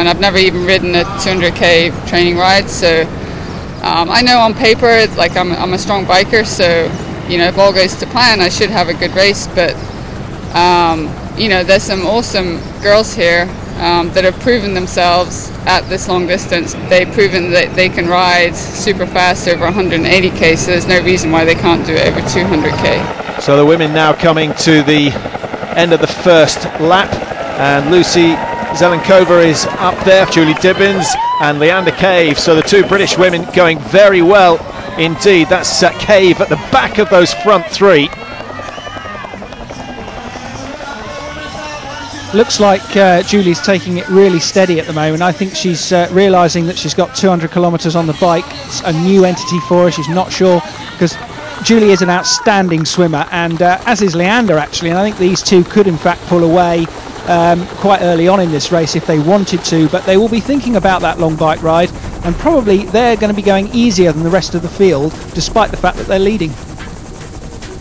and I've never even ridden a 200k training ride. So I know on paper, like I'm a strong biker, so you know, if all goes to plan, I should have a good race. But you know, there's some awesome girls here that have proven themselves at this long distance. They've proven that they can ride super fast over 180k, so there's no reason why they can't do it over 200k. So the women now coming to the end of the first lap, and Lucy Zelenkova is up there, Julie Dibbins and Leander Cave. So the two British women going very well indeed. That's Cave at the back of those front three. Looks like Julie's taking it really steady at the moment. I think she's realising that she's got 200 kilometres on the bike. It's a new entity for her. She's not sure, because Julie is an outstanding swimmer, and as is Leander actually, and I think these two could in fact pull away quite early on in this race if they wanted to, but they will be thinking about that long bike ride, and probably they're going to be going easier than the rest of the field despite the fact that they're leading.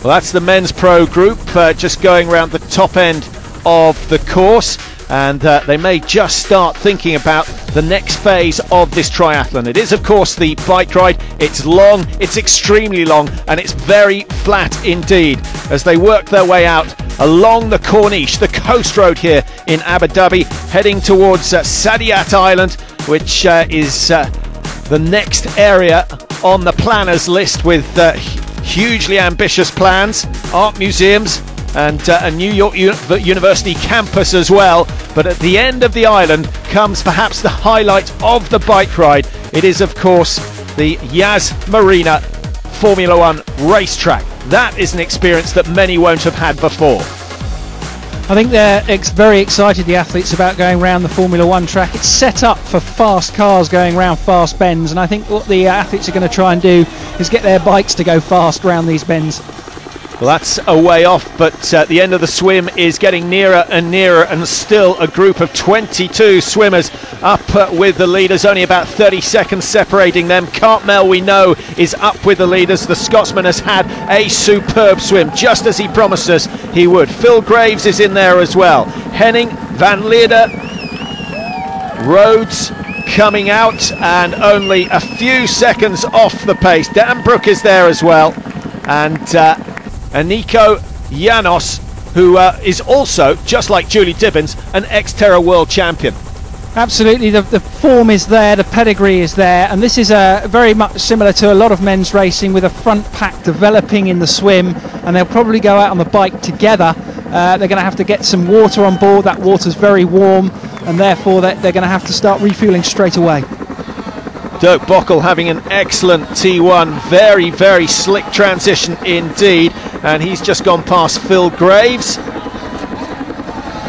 Well, that's the men's pro group just going around the top end of the course, and they may just start thinking about the next phase of this triathlon. It is of course the bike ride. It's long, it's extremely long, and it's very flat indeed as they work their way out along the Corniche, the coast road here in Abu Dhabi, heading towards Saadiyat Island, which is the next area on the planners list, with hugely ambitious plans, art museums and a New York University campus as well. But at the end of the island comes perhaps the highlight of the bike ride. It is of course the Yas Marina Formula One racetrack. That is an experience that many won't have had before. I think they're very excited, the athletes, about going around the Formula One track. It's set up for fast cars going around fast bends, and I think what the athletes are going to try and do is get their bikes to go fast around these bends. Well, that's a way off, but the end of the swim is getting nearer and nearer, and still a group of 22 swimmers up with the leaders, only about 30 seconds separating them. Cartmel, we know, is up with the leaders. The Scotsman has had a superb swim, just as he promised us he would. Phil Graves is in there as well. Henning, Van Leerde, Rhodes coming out, and only a few seconds off the pace. Dan Brook is there as well, and Nico Janos, who is also, just like Julie Dibbins, an ex-Terra World Champion. Absolutely, the form is there, the pedigree is there, and this is very much similar to a lot of men's racing, with a front pack developing in the swim, and they'll probably go out on the bike together. They're going to have to get some water on board. That water's very warm, and therefore they're going to have to start refueling straight away. Dirk Bockel having an excellent T1, very, very slick transition indeed, and he's just gone past Phil Graves.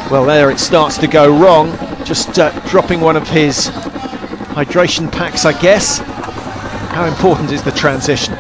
Well, there it starts to go wrong, just dropping one of his hydration packs, I guess. How important is the transition?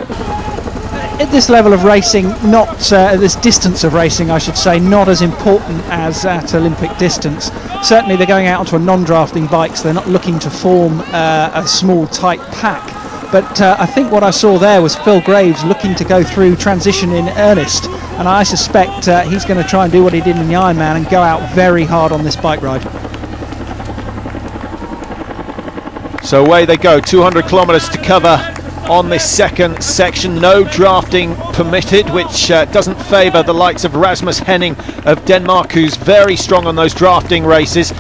At this level of racing, at this distance of racing, I should say, not as important as at Olympic distance. Certainly they're going out onto a non-drafting bike, so they're not looking to form a small, tight pack. But I think what I saw there was Phil Graves looking to go through transition in earnest, and I suspect he's going to try and do what he did in the Ironman and go out very hard on this bike ride. So away they go, 200 kilometres to cover on this second section. No drafting permitted, which doesn't favour the likes of Rasmus Henning of Denmark, who's very strong on those drafting races.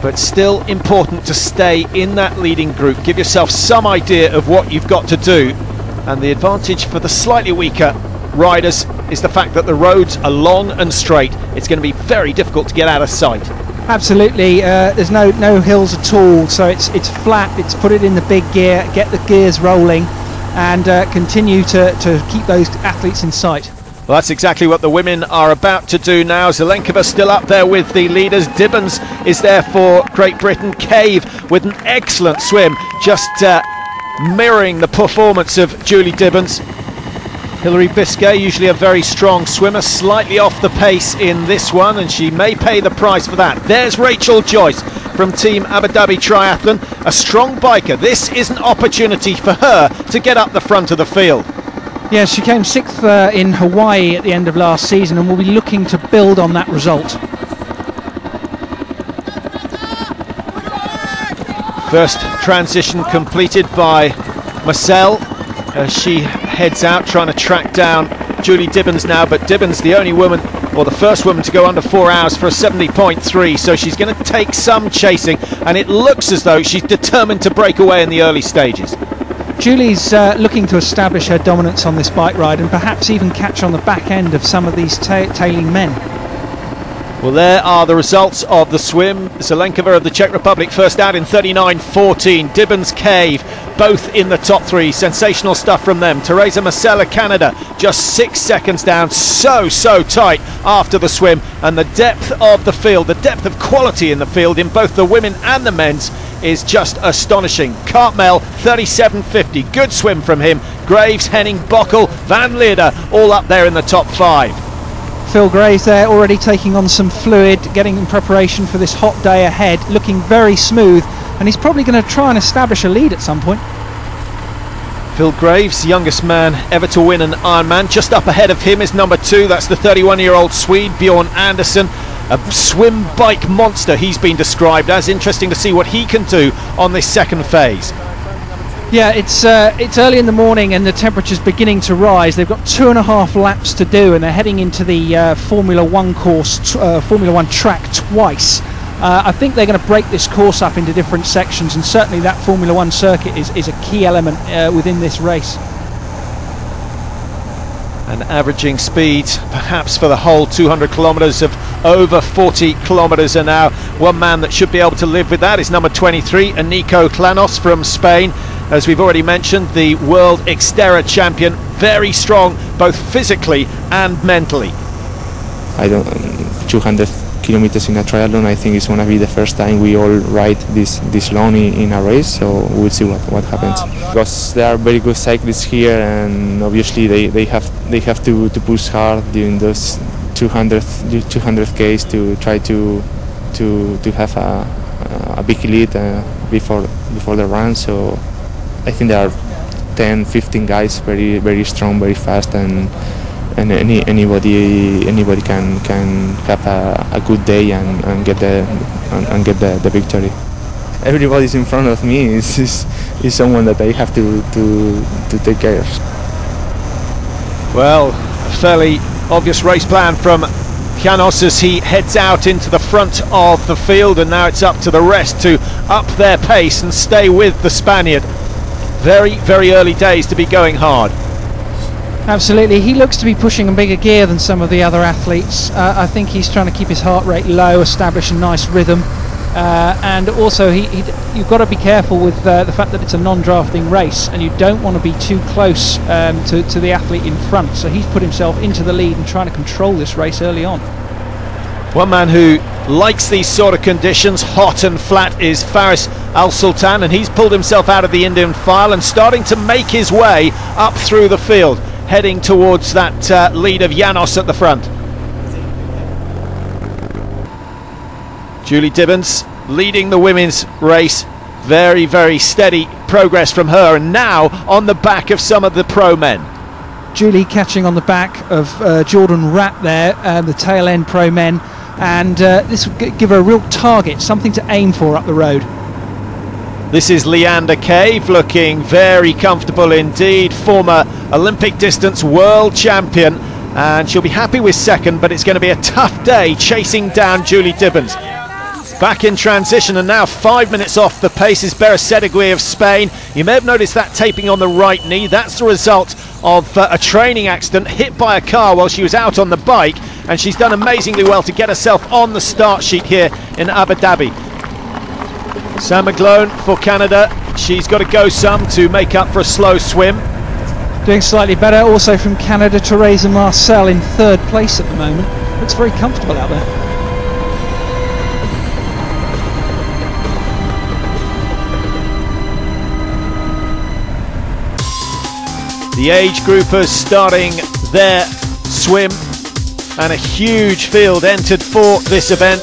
But still important to stay in that leading group, give yourself some idea of what you've got to do. And the advantage for the slightly weaker riders is the fact that the roads are long and straight. It's going to be very difficult to get out of sight. Absolutely, there's no hills at all, so it's flat. It's put it in the big gear, get the gears rolling, and continue to keep those athletes in sight. Well, that's exactly what the women are about to do now. Zelenkova still up there with the leaders. Dibbins is there for Great Britain. Cave with an excellent swim, just mirroring the performance of Julie Dibbins. Hilary Biscay, usually a very strong swimmer, slightly off the pace in this one, and she may pay the price for that. There's Rachel Joyce from Team Abu Dhabi Triathlon, a strong biker. This is an opportunity for her to get up the front of the field. Yes, she came 6th in Hawaii at the end of last season, and will be looking to build on that result. First transition completed by Marcel as she heads out trying to track down Julie Dibbons now, but Dibbons the only woman, or the first woman to go under 4 hours for a 70.3, so she's going to take some chasing, and it looks as though she's determined to break away in the early stages. Julie's looking to establish her dominance on this bike ride and perhaps even catch on the back end of some of these tailing men. Well, there are the results of the swim. Zelenkova of the Czech Republic first out in 39.14. Dibbons, Cave, both in the top three. Sensational stuff from them. Teresa Marcel of Canada just 6 seconds down. So tight after the swim. And the depth of the field, the depth of quality in the field in both the women and the men's is just astonishing. Cartmel 37.50. Good swim from him. Graves, Henning, Bockel, Van Leerde all up there in the top five. Phil Graves there already taking on some fluid, getting in preparation for this hot day ahead, looking very smooth, and he's probably going to try and establish a lead at some point. Phil Graves, youngest man ever to win an Ironman. Just up ahead of him is number 2, that's the 31-year-old Swede Bjorn Andersson. A swim bike monster he's been described as. Interesting to see what he can do on this second phase. Yeah, it's early in the morning and the temperature's beginning to rise. They've got 2.5 laps to do and they're heading into the Formula 1 course, Formula 1 track twice. I think they're going to break this course up into different sections, and certainly that Formula 1 circuit is a key element within this race. And averaging speed perhaps for the whole 200 kilometres of over 40 kilometres an hour. One man that should be able to live with that is number 23, Enrico Clanos from Spain. As we've already mentioned, the world Xterra champion, very strong both physically and mentally. 200 kilometers in a triathlon, I think it's going to be the first time we all ride this long in a race, so we'll see what happens. Because there are very good cyclists here, and obviously they have to push hard during those 200Ks to try to have a big lead before the run. So I think there are 10-15 guys very strong, very fast, and anybody can have a good day and get the victory. Everybody's in front of me is someone that I have to take care of. Well, a fairly obvious race plan from Llanos as he heads out into the front of the field, and now it's up to the rest to up their pace and stay with the Spaniard. Very early days to be going hard. Absolutely, he looks to be pushing a bigger gear than some of the other athletes. I think he's trying to keep his heart rate low, establish a nice rhythm, and also you've got to be careful with the fact that it's a non-drafting race, and you don't want to be too close to the athlete in front. So he's put himself into the lead and trying to control this race early on. One man who likes these sort of conditions, hot and flat, is Faris Al Sultan, and he's pulled himself out of the Indian file and starting to make his way up through the field, heading towards that lead of Llanos at the front. Julie Dibbons leading the women's race. Very steady progress from her, and now on the back of some of the pro men. Julie catching on the back of Jordan Rapp there, the tail end pro men, and this will give her a real target, something to aim for up the road. This is Leander Cave, looking very comfortable indeed, former Olympic distance world champion, and she'll be happy with second, but it's going to be a tough day chasing down Julie Dibbons. Back in transition, and now 5 minutes off the pace is Beresetegui of Spain. You may have noticed that taping on the right knee. That's the result of a training accident, hit by a car while she was out on the bike, and she's done amazingly well to get herself on the start sheet here in Abu Dhabi. Sam McGlone for Canada, she's got to go some to make up for a slow swim. Doing slightly better also from Canada, Teresa Marcel in third place at the moment. Looks very comfortable out there. The age groupers starting their swim, and a huge field entered for this event.